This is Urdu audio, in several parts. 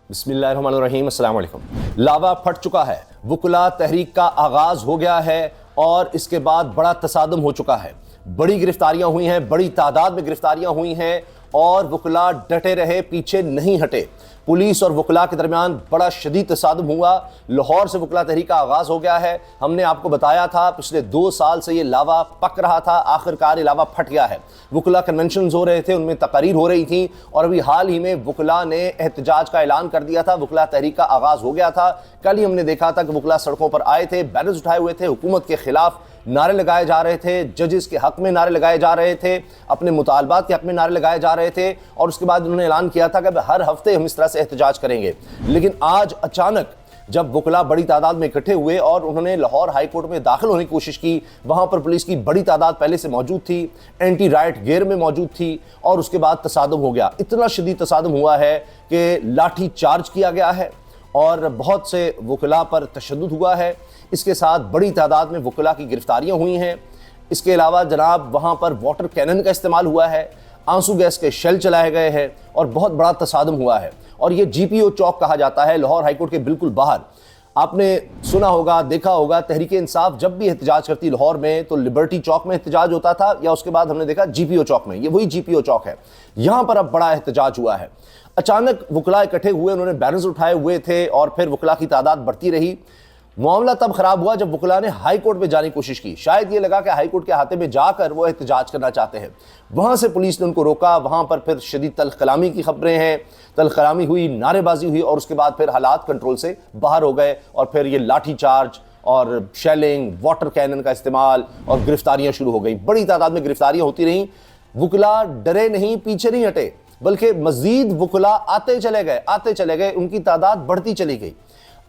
بسم اللہ الرحمن الرحیم، السلام علیکم۔ لاوا پھٹ چکا ہے، وکلا تحریک کا آغاز ہو گیا ہے اور اس کے بعد بڑا تصادم ہو چکا ہے۔ بڑی گرفتاریاں ہوئی ہیں، بڑی تعداد میں گرفتاریاں ہوئی ہیں اور وکلا ڈٹے رہے، پیچھے نہیں ہٹے۔ پولیس اور وکلا کے درمیان بڑا شدید تصادم ہوا۔ لاہور سے وکلا تحریک کا آغاز ہو گیا ہے۔ ہم نے آپ کو بتایا تھا پچھلے 2 سال سے یہ لاوا پک رہا تھا، آخرکار یہ لاوا پھٹ گیا ہے۔ وکلا کنونشنز ہو رہے تھے، ان میں تقاریر ہو رہی تھیں اور ابھی حال ہی میں وکلا نے احتجاج کا اعلان کر دیا تھا، وکلا تحریک کا آغاز ہو گیا تھا۔ کل ہی ہم نے دیکھا تھا کہ وکلا سڑکوں پر آئے تھے، بینرز اٹھائے ہوئے تھے، حکومت کے خلاف نعرے لگائے جا رہے تھے، ججز کے حق میں نعرے لگائے جا رہے تھے، اپنے مطالبات کے حق میں نعرے لگائے جا رہے تھے اور اس کے بعد انہوں نے اعلان کیا تھا کہ ہر ہفتے ہم اس طرح سے احتجاج کریں گے۔ لیکن آج اچانک جب وکلا بڑی تعداد میں اکٹھے ہوئے اور انہوں نے لاہور ہائی کورٹ میں داخل ہونے کی کوشش کی، وہاں پر پولیس کی بڑی تعداد پہلے سے موجود تھی، اینٹی رائٹ گیئر میں موجود تھی اور اس کے بعد تصادم ہو گیا۔ اتنا شدید تصادم ہوا ہے کہ لاٹھی چارج کیا گیا ہے اور بہت سے وکلا پر تشدد ہوا ہے۔ اس کے ساتھ بڑی تعداد میں وکلا کی گرفتاریاں ہوئی ہیں۔ اس کے علاوہ جناب وہاں پر واٹر کینن کا استعمال ہوا ہے، آنسو گیس کے شیل چلائے گئے ہیں اور بہت بڑا تصادم ہوا ہے۔ اور یہ جی پی او چوک کہا جاتا ہے، لاہور ہائی کورٹ کے بالکل باہر۔ آپ نے سنا ہوگا، دیکھا ہوگا، تحریک انصاف جب بھی احتجاج کرتی لاہور میں تو لبرٹی چوک میں احتجاج ہوتا تھا یا اس کے بعد ہم نے دیکھا جی پی او چوک میں۔ یہ وہی جی پی او چوک ہے، یہاں پر اب بڑا احتجاج ہوا ہے۔ اچانک وکلا اکٹھے ہوئے، انہوں نے بینرز اٹھائے ہوئے تھے اور پھر وکلا کی تعداد بڑھتی رہی۔ معاملہ تب خراب ہوا جب وکلا نے ہائی کورٹ میں جانے کی کوشش کی۔ شاید یہ لگا کہ ہائی کورٹ کے احاطے میں جا کر وہ احتجاج کرنا چاہتے ہیں، وہاں سے پولیس نے ان کو روکا۔ وہاں پر پھر شدید تلخ کلامی کی خبریں ہیں، تلخ کلامی ہوئی، نعرے بازی ہوئی اور اس کے بعد پھر حالات کنٹرول سے باہر ہو گئے اور پھر یہ لاٹھی چارج اور شیلنگ، واٹر کینن کا استعمال اور گرفتاریاں شروع ہو گئیں۔ بڑی تعداد میں گرفتاریاں ہوتی رہیں۔ وکلا ڈرے نہیں، پیچھے نہیں ہٹے، بلکہ مزید وکلا آتے چلے گئے، ان کی تعداد بڑھتی چلی گئی۔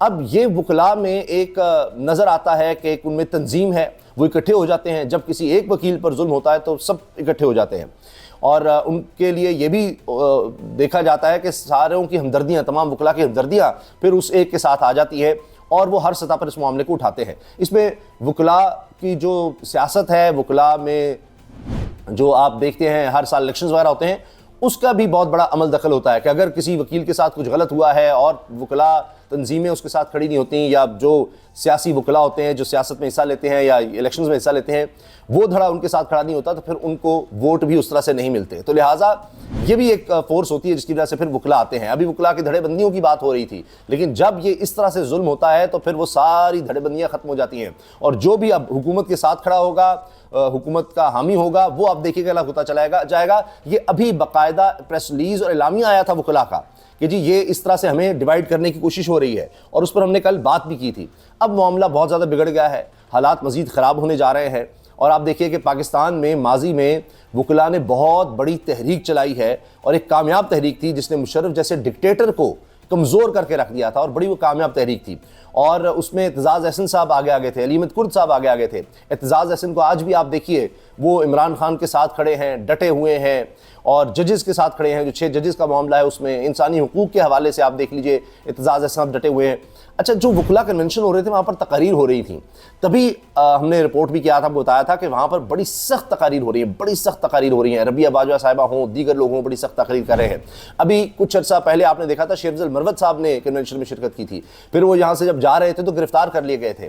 اب یہ وکلا میں ایک نظر آتا ہے کہ ایک ان میں تنظیم ہے، وہ اکٹھے ہو جاتے ہیں۔ جب کسی ایک وکیل پر ظلم ہوتا ہے تو سب اکٹھے ہو جاتے ہیں اور ان کے لیے یہ بھی دیکھا جاتا ہے کہ ساروں کی ہمدردیاں، تمام وکلا کی ہمدردیاں پھر اس ایک کے ساتھ آ جاتی ہے اور وہ ہر سطح پر اس معاملے کو اٹھاتے ہیں۔ اس میں وکلا کی جو سیاست ہے، وکلا میں جو آپ دیکھتے ہیں ہر سال الیکشنز وغیرہ ہوتے ہیں، اس کا بھی بہت بڑا عمل دخل ہوتا ہے کہ اگر کسی وکیل کے ساتھ کچھ غلط ہوا ہے اور وکلا تنظیمیں اس کے ساتھ کھڑی نہیں ہوتی یا جو سیاسی وکلا ہوتے ہیں جو سیاست میں حصہ لیتے ہیں یا الیکشنز میں حصہ لیتے ہیں، وہ دھڑا ان کے ساتھ کھڑا نہیں ہوتا تو پھر ان کو ووٹ بھی اس طرح سے نہیں ملتے۔ تو لہٰذا یہ بھی ایک فورس ہوتی ہے جس کی وجہ سے پھر وکلا آتے ہیں۔ ابھی وکلا کی دھڑے بندیوں کی بات ہو رہی تھی، لیکن جب یہ اس طرح سے ظلم ہوتا ہے تو پھر وہ ساری دھڑے بندیاں ختم ہو جاتی ہیں اور جو بھی اب حکومت کے ساتھ کھڑا ہوگا، حکومت کا حامی ہوگا، وہ اب دیکھیے گا الگ ہوتا چلا جائے گا۔ یہ ابھی باقاعدہ پریس ریلیز اور اعلامیہ آیا تھا وکلا کا کہ جی یہ اس طرح سے ہمیں ڈیوائیڈ کرنے کی کوشش ہو رہی ہے اور اس پر ہم نے کل بات بھی کی تھی۔ اب معاملہ بہت زیادہ بگڑ گیا ہے، حالات مزید خراب ہونے جا رہے ہیں اور آپ دیکھیے کہ پاکستان میں ماضی میں وکلا نے بہت بڑی تحریک چلائی ہے اور ایک کامیاب تحریک تھی جس نے مشرف جیسے ڈکٹیٹر کو کمزور کر کے رکھ دیا تھا اور بڑی وہ کامیاب تحریک تھی۔ اور اس میں اعتزاز احسن صاحب آگے تھے، علی احمد کرد صاحب آگے تھے۔ اعتزاز احسن کو آج بھی آپ دیکھیے وہ عمران خان کے ساتھ کھڑے ہیں، ڈٹے ہوئے ہیں اور ججز کے ساتھ کھڑے ہیں۔ جو 6 ججز کا معاملہ ہے اس میں انسانی حقوق کے حوالے سے آپ دیکھ لیجئے اعتزاز احسن صاحب ڈٹے ہوئے ہیں۔ اچھا، جو وکلا کنونشن ہو رہے تھے وہاں پر تقاریر ہو رہی تھیں، تبھی ہم نے رپورٹ بھی کیا تھا، بتایا تھا کہ وہاں پر بڑی سخت تقاریر ہو رہی ہیں، ربیہ باجوہ صاحبہ ہوں، دیگر لوگ ہوں، بڑی سخت تقریر کر رہے ہیں۔ ابھی کچھ عرصہ پہلے آپ نے دیکھا تھا شیخ افضل مروت صاحب نے کنونشن میں شرکت کی تھی، پھر وہ یہاں سے جب جا رہے تھے تو گرفتار کر لیے گئے تھے۔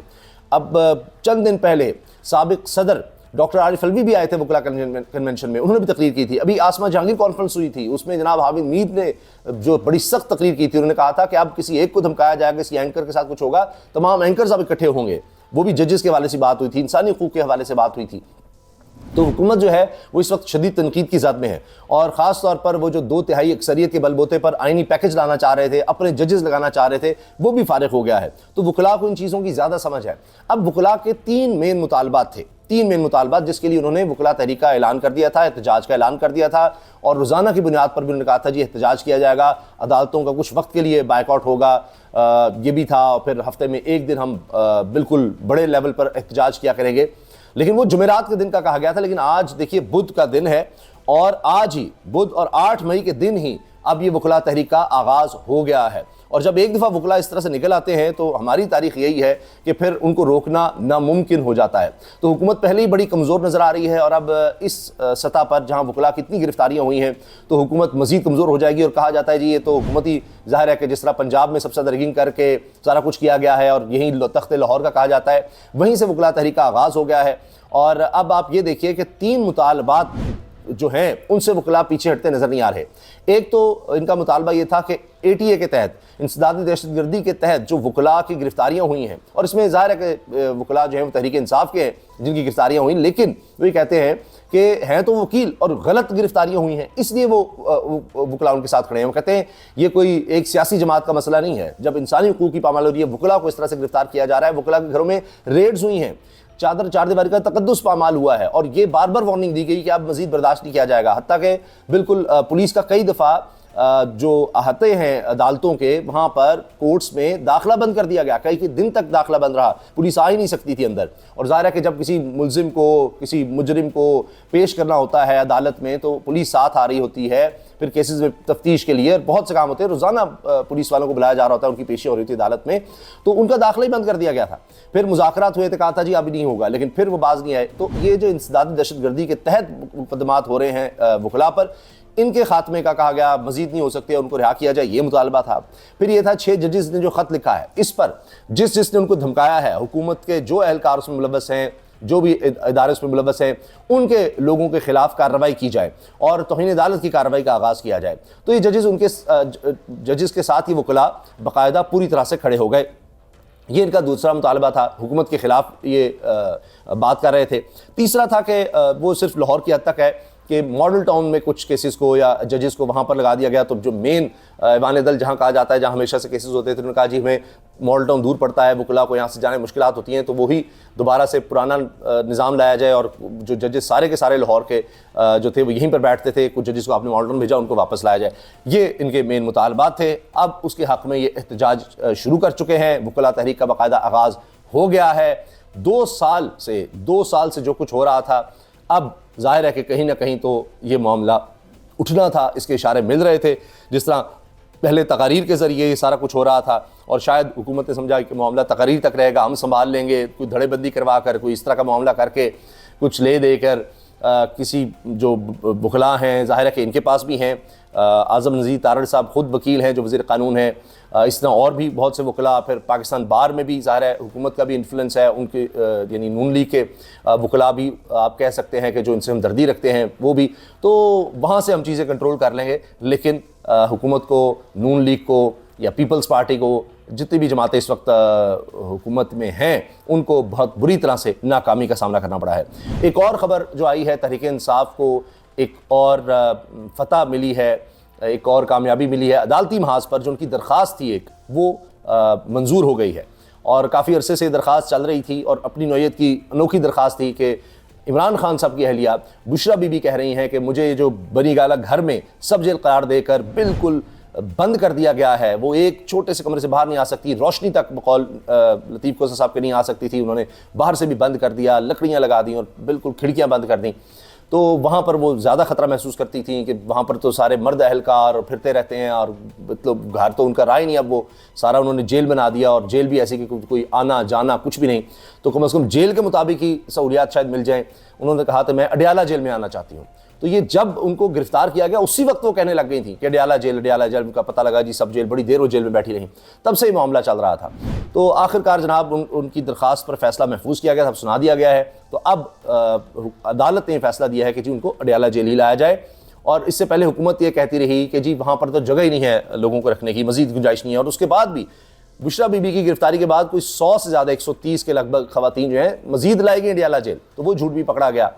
اب چند دن پہلے سابق صدر ڈاکٹر عارف علوی بھی آئے تھے وکلا کنونشن میں، انہوں نے بھی تقریر کی تھی۔ ابھی آسما جہانگیر کانفرنس ہوئی تھی، اس میں جناب حامد میر نے جو بڑی سخت تقریر کی تھی، انہوں نے کہا تھا کہ اب کسی ایک کو دھمکایا جائے گا، کسی اینکر کے ساتھ کچھ ہوگا، تمام اینکرز اب اکٹھے ہوں گے۔ وہ بھی ججز کے حوالے سے بات ہوئی تھی، انسانی حقوق کے حوالے سے بات ہوئی تھی۔ تو حکومت جو ہے وہ اس وقت شدید تنقید کی زد میں ہے اور خاص طور پر وہ جو 2/3 اکثریت کے بل بوتے پر آئینی پیکج لانا چاہ رہے تھے، اپنے ججز لگانا چاہ رہے تھے، وہ بھی فارغ ہو گیا ہے۔ تو وکلا کو ان چیزوں کی زیادہ سمجھ ہے۔ اب وکلا کے 3 مین مطالبات تھے، 3 مین مطالبات جس کے لیے انہوں نے وکلا تحریک کا اعلان کر دیا تھا، احتجاج کا اعلان کر دیا تھا اور روزانہ کی بنیاد پر بھی انہوں نے کہا تھا جی احتجاج کیا جائے گا، عدالتوں کا کچھ وقت کے لیے بائیکاٹ ہوگا، یہ بھی تھا، اور پھر ہفتے میں ایک دن ہم بالکل بڑے لیول پر احتجاج کیا کریں گے۔ لیکن وہ جمعرات کے دن کا کہا گیا تھا، لیکن آج دیکھیے بدھ کا دن ہے اور آج ہی بدھ اور 8 مئی کے دن ہی اب یہ وکلاء تحریک کا آغاز ہو گیا ہے، اور جب ایک دفعہ وکلاء اس طرح سے نکل آتے ہیں تو ہماری تاریخ یہی ہے کہ پھر ان کو روکنا ناممکن ہو جاتا ہے۔ تو حکومت پہلے ہی بڑی کمزور نظر آ رہی ہے، اور اب اس سطح پر جہاں وکلاء کی اتنی گرفتاریاں ہوئی ہیں تو حکومت مزید کمزور ہو جائے گی، اور کہا جاتا ہے جی یہ تو حکومتی ظاہر ہے کہ جس طرح پنجاب میں سب سے زیادہ ریگنگ کر کے سارا کچھ کیا گیا ہے، اور یہیں تخت لاہور کا کہا جاتا ہے، وہیں سے وکلاء تحریک کا آغاز ہو گیا ہے۔ اور اب آپ یہ دیکھیے کہ 3 مطالبات جو ہیں ان سے وکلاء پیچھے ہٹتے نظر نہیں آ رہے۔ ایک تو ان کا مطالبہ یہ تھا کہ ATA کے تحت، انسدادی دہشت گردی کے تحت جو وکلاء کی گرفتاریاں ہوئی ہیں، اور اس میں ظاہر ہے کہ وکلاء جو ہیں وہ تحریک انصاف کے ہیں جن کی گرفتاریاں ہوئیں، لیکن وہ یہ کہتے ہیں کہ ہیں تو وکیل اور غلط گرفتاریاں ہوئی ہیں، اس لیے وہ وکلاء ان کے ساتھ کھڑے ہیں۔ وہ کہتے ہیں یہ کوئی ایک سیاسی جماعت کا مسئلہ نہیں ہے، جب انسانی حقوق کی پامالی ہو رہی ہے، وکلاء کو اس طرح سے گرفتار کیا جا رہا ہے، وکلاء کے گھروں میں ریڈز ہوئی ہیں، چار دیواری کا تقدس پامال ہوا ہے، اور یہ بار بار وارننگ دی گئی کہ اب مزید برداشت نہیں کیا جائے گا، حتیٰ کہ بالکل پولیس کا کئی دفعہ جو احاطے ہیں عدالتوں کے وہاں پر کورٹس میں داخلہ بند کر دیا گیا، کئی دن تک داخلہ بند رہا، پولیس آ ہی نہیں سکتی تھی اندر۔ اور ظاہر ہے کہ جب کسی ملزم کو، کسی مجرم کو پیش کرنا ہوتا ہے عدالت میں تو پولیس ساتھ آ رہی ہوتی ہے، پھر کیسز میں تفتیش کے لیے، اور بہت سے کام ہوتے ہیں، روزانہ پولیس والوں کو بلایا جا رہا ہوتا ہے، ان کی پیشی ہو رہی تھی عدالت میں، تو ان کا داخلہ ہی بند کر دیا گیا تھا۔ پھر مذاکرات ہوئے تو کہا تھا جی اب نہیں ہوگا، لیکن پھر وہ باز نہیں آئے۔ تو یہ جو انسدادی دہشت گردی کے تحت مقدمات ہو رہے ہیں وکلاء پر، ان کے خاتمے کا کہا گیا مزید نہیں ہو سکتے، ان کو رہا کیا جائے، یہ مطالبہ تھا۔ پھر یہ تھا 6 ججز نے جو خط لکھا ہے، اس پر جس نے ان کو دھمکایا ہے، حکومت کے جو اہلکار اس میں ملوث ہیں، جو بھی ادارے اس میں ملوث ہیں، ان کے لوگوں کے خلاف کارروائی کی جائے اور توہین عدالت کی کارروائی کا آغاز کیا جائے۔ تو یہ ججز کے ساتھ یہ وکلاء باقاعدہ پوری طرح سے کھڑے ہو گئے۔ یہ ان کا دوسرا مطالبہ تھا، حکومت کے خلاف یہ بات کر رہے تھے۔ تیسرا تھا کہ وہ صرف لاہور کی حد تک ہے کہ ماڈل ٹاؤن میں کچھ کیسز کو یا ججز کو وہاں پر لگا دیا گیا، تو جو مین ایوان عدل جہاں کہا جاتا ہے، جہاں ہمیشہ سے کیسز ہوتے تھے، انہوں نے کہا جی ہمیں ماڈل ٹاؤن دور پڑتا ہے، وکلاء کو یہاں سے جانے مشکلات ہوتی ہیں، تو وہی دوبارہ سے پرانا نظام لایا جائے، اور جو ججز سارے کے سارے لاہور کے جو تھے وہ یہیں پر بیٹھتے تھے، کچھ ججز کو آپ نے ماڈل ٹاؤن بھیجا، ان کو واپس لایا جائے۔ یہ ان کے مین مطالبات تھے۔ اب اس کے حق میں یہ احتجاج شروع کر چکے ہیں، وکلاء تحریک کا باقاعدہ آغاز ہو گیا ہے۔ 2 سال سے جو کچھ ہو رہا تھا، اب ظاہر ہے کہ کہیں نہ کہیں تو یہ معاملہ اٹھنا تھا، اس کے اشارے مل رہے تھے۔ جس طرح پہلے تقاریر کے ذریعے یہ سارا کچھ ہو رہا تھا، اور شاید حکومت نے سمجھا کہ معاملہ تقاریر تک رہے گا، ہم سنبھال لیں گے، کوئی دھڑے بندی کروا کر، کوئی اس طرح کا معاملہ کر کے، کچھ لے دے کر، کسی جو وکلاء ہیں ظاہر ہے کہ ان کے پاس بھی ہیں، اعظم نذیر تارڑ صاحب خود وکیل ہیں جو وزیر قانون ہیں، اس طرح اور بھی بہت سے وکلاء، پھر پاکستان بار میں بھی ظاہر ہے حکومت کا بھی انفلوئنس ہے، ان کے یعنی نون لیگ کے وکلاء بھی آپ کہہ سکتے ہیں کہ جو ان سے ہمدردی رکھتے ہیں وہ بھی، تو وہاں سے ہم چیزیں کنٹرول کر لیں گے۔ لیکن حکومت کو، نون لیگ کو یا پیپلز پارٹی کو، جتنی بھی جماعتیں اس وقت حکومت میں ہیں، ان کو بہت بری طرح سے ناکامی کا سامنا کرنا پڑا ہے۔ ایک اور خبر جو آئی ہے، تحریک انصاف کو ایک اور فتح ملی ہے، ایک اور کامیابی ملی ہے عدالتی محاذ پر، جو ان کی درخواست تھی ایک، وہ منظور ہو گئی ہے، اور کافی عرصے سے درخواست چل رہی تھی، اور اپنی نوعیت کی انوکھی درخواست تھی کہ عمران خان صاحب کی اہلیہ بشرا بی بی کہہ رہی ہیں کہ مجھے یہ جو بنی گالہ گھر میں سب جیل قرار دے کر بالکل بند کر دیا گیا ہے، وہ ایک چھوٹے سے کمرے سے باہر نہیں آ سکتی، روشنی تک بقول لطیف کوثر صاحب کے نہیں آ سکتی تھی، انہوں نے باہر سے بھی بند کر دیا، لکڑیاں لگا دیں اور بالکل کھڑکیاں بند کر دیں۔ تو وہاں پر وہ زیادہ خطرہ محسوس کرتی تھیں کہ وہاں پر تو سارے مرد اہلکار پھرتے رہتے ہیں، اور مطلب گھر تو ان کا رہا ہی نہیں، اب وہ سارا انہوں نے جیل بنا دیا، اور جیل بھی ایسی کہ کوئی آنا جانا کچھ بھی نہیں، تو کم از کم جیل کے مطابق ہی سہولیات شاید مل جائیں۔ انہوں نے کہا تو میں اڈیالہ جیل میں آنا چاہتی ہوں۔ تو یہ جب ان کو گرفتار کیا گیا اسی وقت وہ کہنے لگ گئی تھیں کہ اڈیالہ جیل کا پتہ لگا جی سب جیل، بڑی دیر وہ جیل میں بیٹھی رہیں، تب سے یہ معاملہ چل رہا تھا۔ تو آخرکار جناب ان کی درخواست پر فیصلہ محفوظ کیا گیا تھا، سنا دیا گیا ہے۔ تو اب عدالت نے فیصلہ دیا ہے کہ جی ان کو اڈیالہ جیل ہی لایا جائے، اور اس سے پہلے حکومت یہ کہتی رہی کہ جی وہاں پر تو جگہ ہی نہیں ہے لوگوں کو رکھنے کی، مزید گنجائش نہیں ہے، اور اس کے بعد بھی بشرا بی بی کی گرفتاری کے بعد کوئی 100 سے زیادہ 130 کے لگ بھگ خواتین جو ہیں مزید لائے گئی اڈیالہ جیل، تو وہ جھوٹ بھی پکڑا گیا،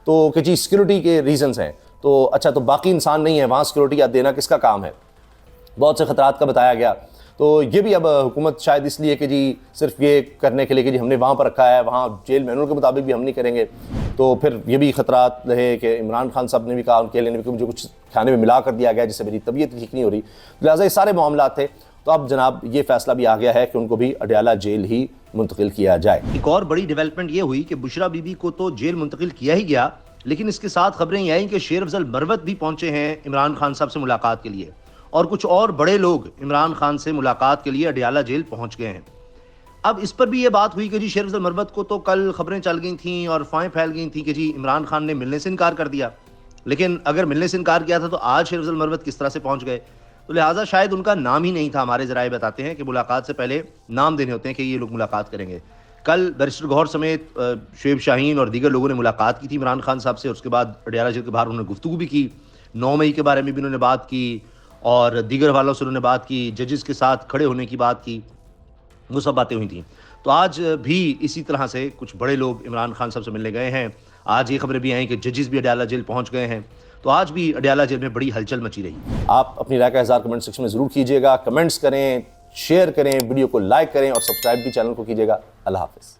تو کہ جی سیکورٹی کے ریزنز ہیں، تو اچھا تو باقی انسان نہیں ہے وہاں، سیکورٹی دینا کس کا کام ہے، بہت سے خطرات کا بتایا گیا۔ تو یہ بھی اب حکومت شاید اس لیے کہ جی صرف یہ کرنے کے لیے کہ جی ہم نے وہاں پر رکھا ہے، وہاں جیل مینول کے مطابق بھی ہم نہیں کریں گے، تو پھر یہ بھی خطرات رہے کہ عمران خان صاحب نے بھی کہا، ان کے لیے نے بھی کہ مجھے کچھ کھانے میں ملا کر دیا گیا جس سے میری طبیعت ٹھیک نہیں ہو رہی، لہٰذا یہ سارے معاملات تھے۔ تو اب جناب یہ فیصلہ بھی آ گیا ہے کہ ان کو بھی اڈیالہ جیل ہی منتقل کیا جائے۔ ایک اور بڑی ڈیولپمنٹ یہ ہوئی کہ بشرا بی بی کو تو جیل منتقل کیا ہی گیا، لیکن اس کے ساتھ خبریں یہ آئیں کہ شیر افضل مروت بھی پہنچے ہیں عمران خان صاحب سے ملاقات کے لیے، اور کچھ اور بڑے لوگ عمران خان سے ملاقات کے لیے اڈیالہ جیل پہنچ گئے ہیں۔ اب اس پر بھی یہ بات ہوئی کہ جی شیخ افضل مربت کو تو کل خبریں چل گئی تھیں اور افواہیں پھیل گئی تھیں کہ جی عمران خان نے ملنے سے انکار کر دیا، لیکن اگر ملنے سے انکار کیا تھا تو آج شیخ افضل مربت کس طرح سے پہنچ گئے؟ تو لہٰذا شاید ان کا نام ہی نہیں تھا۔ ہمارے ذرائع بتاتے ہیں کہ ملاقات سے پہلے نام دینے ہوتے ہیں کہ یہ لوگ ملاقات کریں گے۔ کل بیرسٹر گوہر سمیت شعیب شاہین اور دیگر لوگوں نے ملاقات کی تھی عمران خان صاحب سے، اس کے بعد اڈیالہ جیل کے باہر انہوں نے گفتگو بھی کی، 9 مئی کے بارے میں بھی انہوں نے بات کی اور دیگر حوالوں سے انہوں نے بات کی، ججز کے ساتھ کھڑے ہونے کی بات کی، وہ سب باتیں ہوئی تھیں۔ تو آج بھی اسی طرح سے کچھ بڑے لوگ عمران خان صاحب سے ملنے گئے ہیں۔ آج یہ خبریں بھی آئیں کہ ججز بھی اڈیالہ جیل پہنچ گئے ہیں، تو آج بھی اڈیالہ جیل میں بڑی ہلچل مچی رہی۔ آپ اپنی رائے کا اظہار کمنٹ سیکشن میں ضرور کیجیے گا، کمنٹس کریں، شیئر کریں، ویڈیو کو لائک کریں اور سبسکرائب بھی چینل کو کیجیے گا۔ اللہ حافظ۔